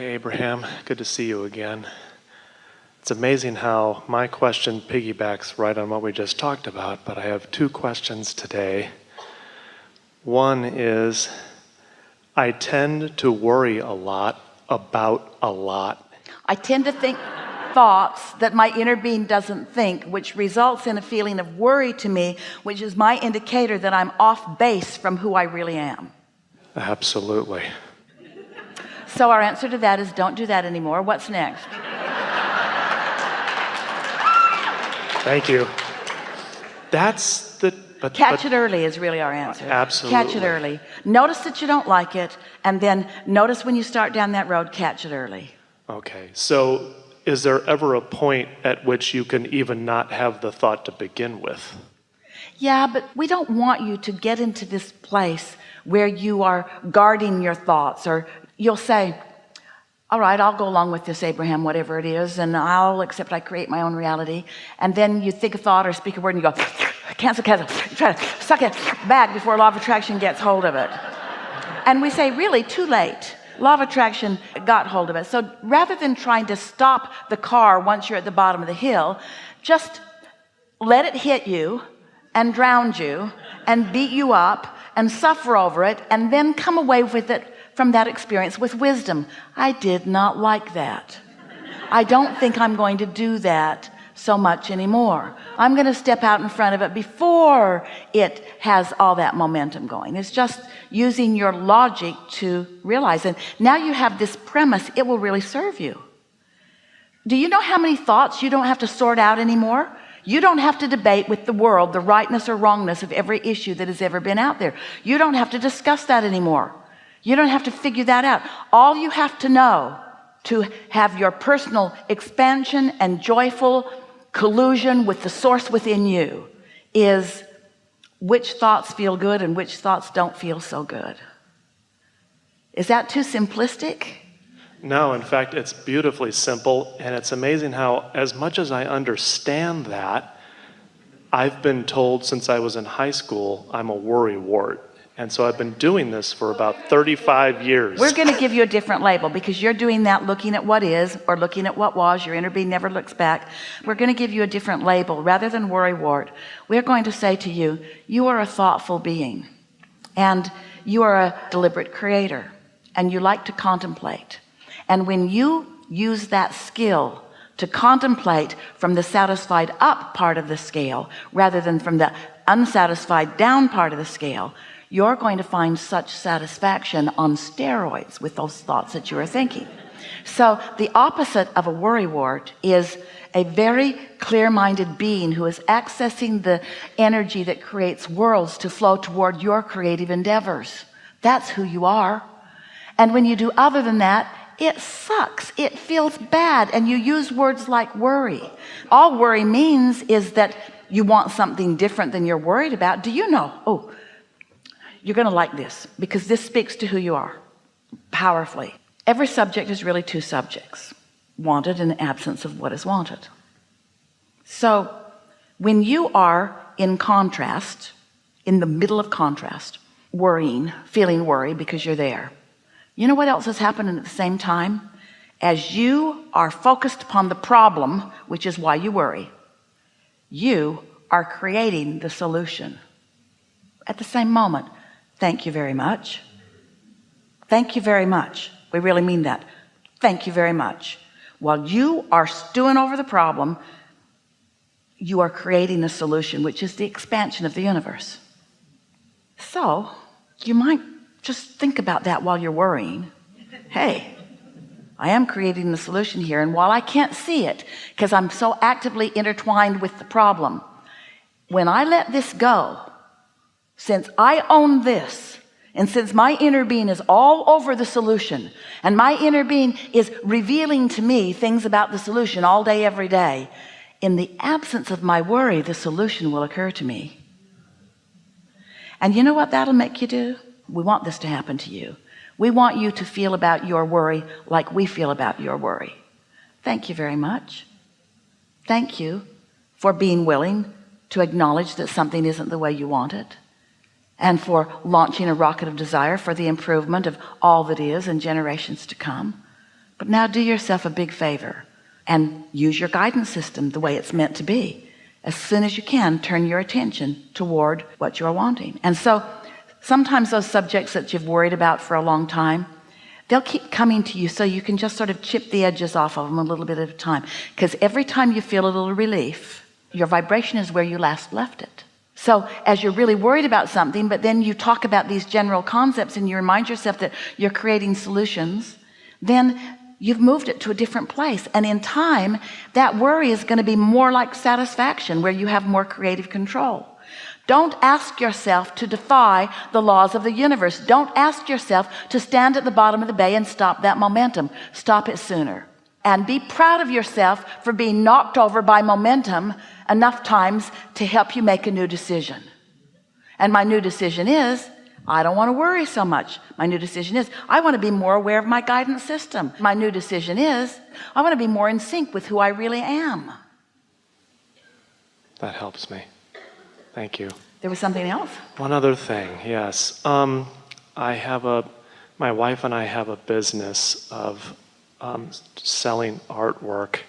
Hi, Abraham. Good to see you again. It's amazing how my question piggybacks right on what we just talked about, but I have two questions today. One is, I tend to worry a lot about a lot. I tend to think thoughts that my inner being doesn't think, which results in a feeling of worry to me, which is my indicator that I'm off base from who I really am. Absolutely. So our answer to that is don't do that anymore. What's next? Thank you. That's the... Catch it early is really our answer. Absolutely. Catch it early. Notice that you don't like it, and then notice when you start down that road, catch it early. Okay, so is there ever a point at which you can even not have the thought to begin with? Yeah, but we don't want you to get into this place where you are guarding your thoughts, or you'll say, all right, I'll go along with this, Abraham, whatever it is, and I'll accept I create my own reality. And then you think a thought or speak a word and you go, cancel, you try to suck it back before law of attraction gets hold of it. And we say, really, too late. Law of attraction got hold of it. So rather than trying to stop the car once you're at the bottom of the hill, just let it hit you and drown you and beat you up and suffer over it, and then come away with it from that experience with wisdom. I did not like that. I don't think I'm going to do that so much anymore. I'm going to step out in front of it before it has all that momentum going. It's just using your logic to realize it. Now you have this premise, it will really serve you. Do you know how many thoughts you don't have to sort out anymore? You don't have to debate with the world the rightness or wrongness of every issue that has ever been out there. You don't have to discuss that anymore. You don't have to figure that out. All you have to know to have your personal expansion and joyful collusion with the source within you is which thoughts feel good and which thoughts don't feel so good. Is that too simplistic? No, in fact, it's beautifully simple, and it's amazing how, as much as I understand that, I've been told since I was in high school, I'm a worrywart. And so I've been doing this for about 35 years. We're going to give you a different label because you're doing that looking at what is or looking at what was. Your inner being never looks back. We're going to give you a different label. Rather than worrywart, we're going to say to you, you are a thoughtful being, and you are a deliberate creator, and you like to contemplate. And when you use that skill to contemplate from the satisfied up part of the scale rather than from the unsatisfied down part of the scale, you're going to find such satisfaction on steroids with those thoughts that you are thinking. So the opposite of a worrywart is a very clear-minded being who is accessing the energy that creates worlds to flow toward your creative endeavors. That's who you are. And when you do other than that, it sucks, it feels bad, and you use words like worry. All worry means is that you want something different than you're worried about. Do you know? Oh, you're going to like this because this speaks to who you are powerfully. Every subject is really two subjects, wanted and absence of what is wanted. So when you are in contrast, in the middle of contrast, worrying, feeling worry because you're there, you know what else is happening at the same time? As you are focused upon the problem, which is why you worry, you are creating the solution at the same moment. Thank you very much. Thank you very much. We really mean that. Thank you very much. While you are stewing over the problem, you are creating a solution, which is the expansion of the universe. So you might just think about that while you're worrying. Hey, I am creating the solution here, and while I can't see it because I'm so actively intertwined with the problem, when I let this go, since I own this, and since my inner being is all over the solution, and my inner being is revealing to me things about the solution all day, every day, in the absence of my worry, the solution will occur to me. And you know what that'll make you do? We want this to happen to you. We want you to feel about your worry like we feel about your worry. Thank you very much. Thank you for being willing to acknowledge that something isn't the way you want it, and for launching a rocket of desire for the improvement of all that is in generations to come. But now do yourself a big favor and use your guidance system the way it's meant to be. As soon as you can, turn your attention toward what you're wanting. And so sometimes those subjects that you've worried about for a long time, they'll keep coming to you, so you can just sort of chip the edges off of them a little bit at a time. Because every time you feel a little relief, your vibration is where you last left it. So as you're really worried about something, but then you talk about these general concepts and you remind yourself that you're creating solutions, then you've moved it to a different place. And in time, that worry is going to be more like satisfaction, where you have more creative control. Don't ask yourself to defy the laws of the universe. Don't ask yourself to stand at the bottom of the bay and stop that momentum. Stop it sooner. And be proud of yourself for being knocked over by momentum enough times to help you make a new decision. And my new decision is, I don't want to worry so much. My new decision is, I want to be more aware of my guidance system. My new decision is, I want to be more in sync with who I really am. That helps me. Thank you. There was something else? One other thing, yes. My wife and I have a business of selling artwork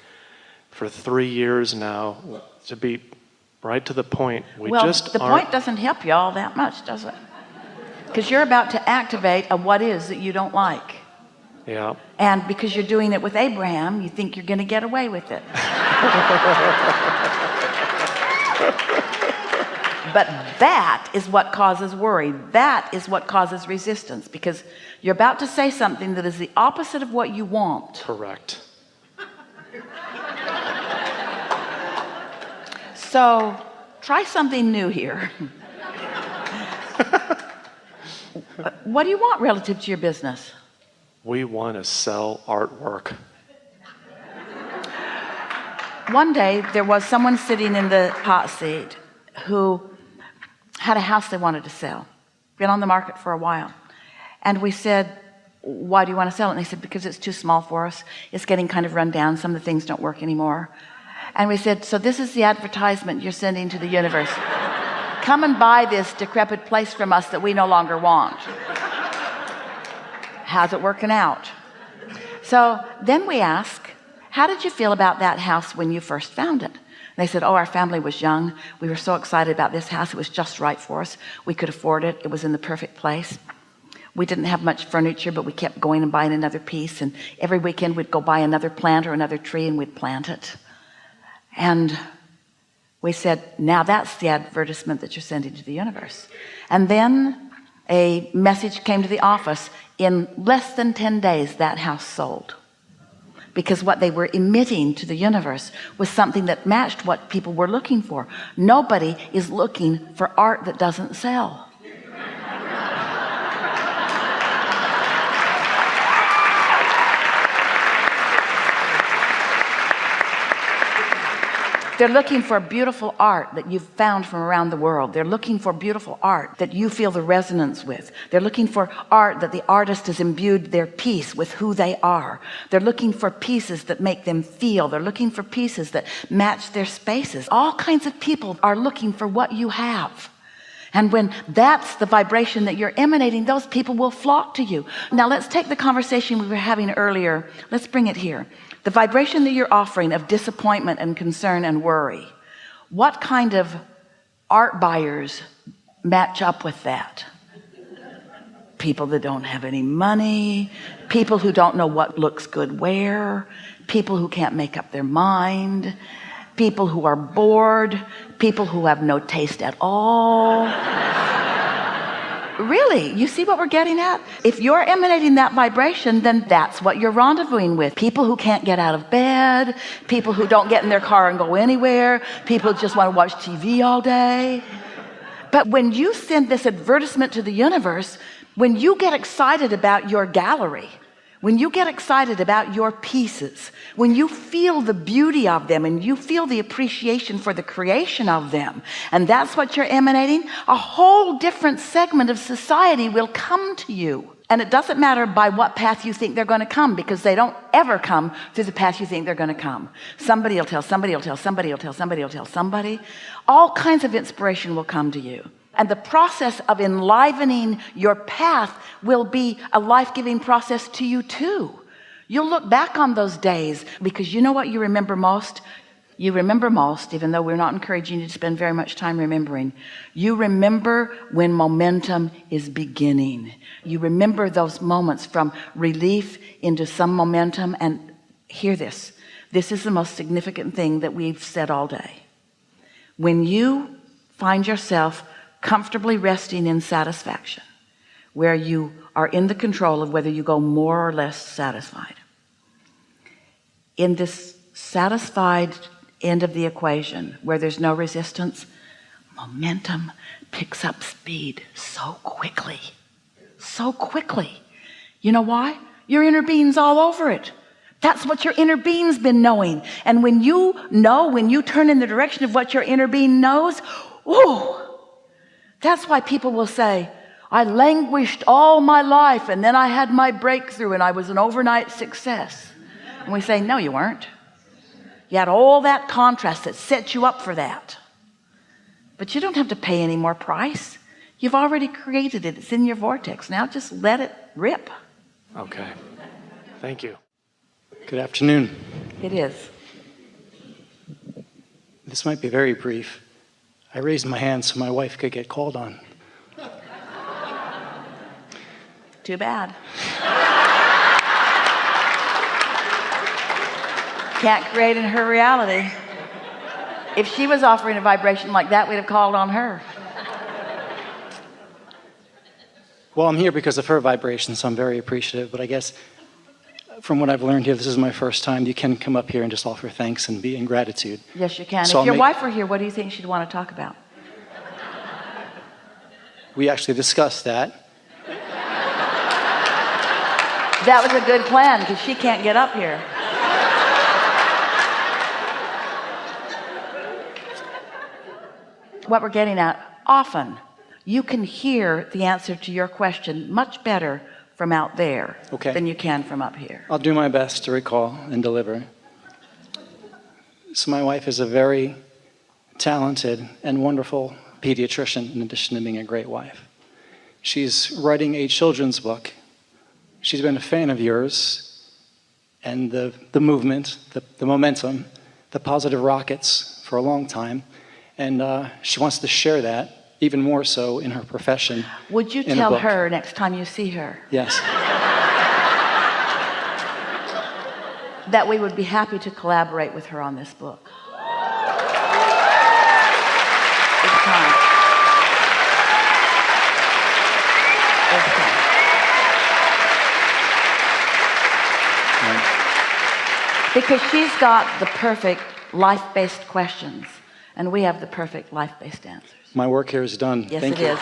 for 3 years now. To be right to the point, the point doesn't help you all that much, does it? Because you're about to activate a what is that you don't like. Yeah. And because you're doing it with Abraham, you think you're going to get away with it. But that is what causes worry. That is what causes resistance, because you're about to say something that is the opposite of what you want. Correct. So try something new here. What do you want relative to your business? We want to sell artwork. One day there was someone sitting in the hot seat who had a house they wanted to sell. Been on the market for a while. And we said, why do you want to sell it? And they said, because it's too small for us. It's getting kind of run down. Some of the things don't work anymore. And we said, so this is the advertisement you're sending to the universe. Come and buy this decrepit place from us that we no longer want. How's it working out? So then we ask, how did you feel about that house when you first found it? They said, oh, our family was young. We were so excited about this house. It was just right for us. We could afford it. It was in the perfect place. We didn't have much furniture, but we kept going and buying another piece. And every weekend we'd go buy another plant or another tree and we'd plant it. And we said, now that's the advertisement that you're sending to the universe. And then a message came to the office. In less than 10 days, that house sold. Because what they were emitting to the universe was something that matched what people were looking for. Nobody is looking for art that doesn't sell. They're looking for beautiful art that you've found from around the world. They're looking for beautiful art that you feel the resonance with. They're looking for art that the artist has imbued their piece with who they are. They're looking for pieces that make them feel. They're looking for pieces that match their spaces. All kinds of people are looking for what you have. And when that's the vibration that you're emanating, those people will flock to you. Now let's take the conversation we were having earlier. Let's bring it here. The vibration that you're offering of disappointment and concern and worry, what kind of art buyers match up with that? People that don't have any money, people who don't know what looks good where, people who can't make up their mind, people who are bored, people who have no taste at all. Really, you see what we're getting at? If you're emanating that vibration, then that's what you're rendezvousing with. People who can't get out of bed, people who don't get in their car and go anywhere, people who just want to watch TV all day. But when you send this advertisement to the universe, when you get excited about your gallery, when you get excited about your pieces, when you feel the beauty of them and you feel the appreciation for the creation of them, and that's what you're emanating, a whole different segment of society will come to you. And it doesn't matter by what path you think they're going to come, because they don't ever come through the path you think they're going to come. Somebody will tell somebody, will tell somebody, will tell somebody, will tell somebody. All kinds of inspiration will come to you. And the process of enlivening your path will be a life-giving process to you too. You'll look back on those days because you know what you remember most? You remember most, even though we're not encouraging you to spend very much time remembering. You remember when momentum is beginning. You remember those moments from relief into some momentum. And hear this. This is the most significant thing that we've said all day. When you find yourself comfortably resting in satisfaction, where you are in the control of whether you go more or less satisfied, in this satisfied end of the equation where there's no resistance, momentum picks up speed so quickly. You know why? Your inner being's all over it. That's what your inner being's been knowing. And when you know, when you turn in the direction of what your inner being knows, that's why people will say, I languished all my life and then I had my breakthrough and I was an overnight success. And we say, no, you weren't. You had all that contrast that set you up for that. But you don't have to pay any more price. You've already created it. It's in your vortex. Now just let it rip. Okay. Thank you. Good afternoon. It is. This might be very brief. I raised my hand so my wife could get called on. Too bad. Can't create in her reality. If she was offering a vibration like that, we'd have called on her. Well, I'm here because of her vibration, so I'm very appreciative. But I guess from what I've learned here, this is my first time. You can come up here and just offer thanks and be in gratitude. Yes, you can. So if your wife were here, what do you think she'd want to talk about? We actually discussed that. That was a good plan because she can't get up here. What we're getting at, often you can hear the answer to your question much better from out there than you can from up here. I'll do my best to recall and deliver. So my wife is a very talented and wonderful pediatrician in addition to being a great wife. She's writing a children's book. She's been a fan of yours and the movement, the momentum, the positive rockets for a long time. And she wants to share that even more so in her profession. Would you tell her next time you see her? Yes. That we would be happy to collaborate with her on this book. It's time. It's time. Because she's got the perfect life-based questions, and we have the perfect life-based answers. My work here is done. Yes, Thank it you. is.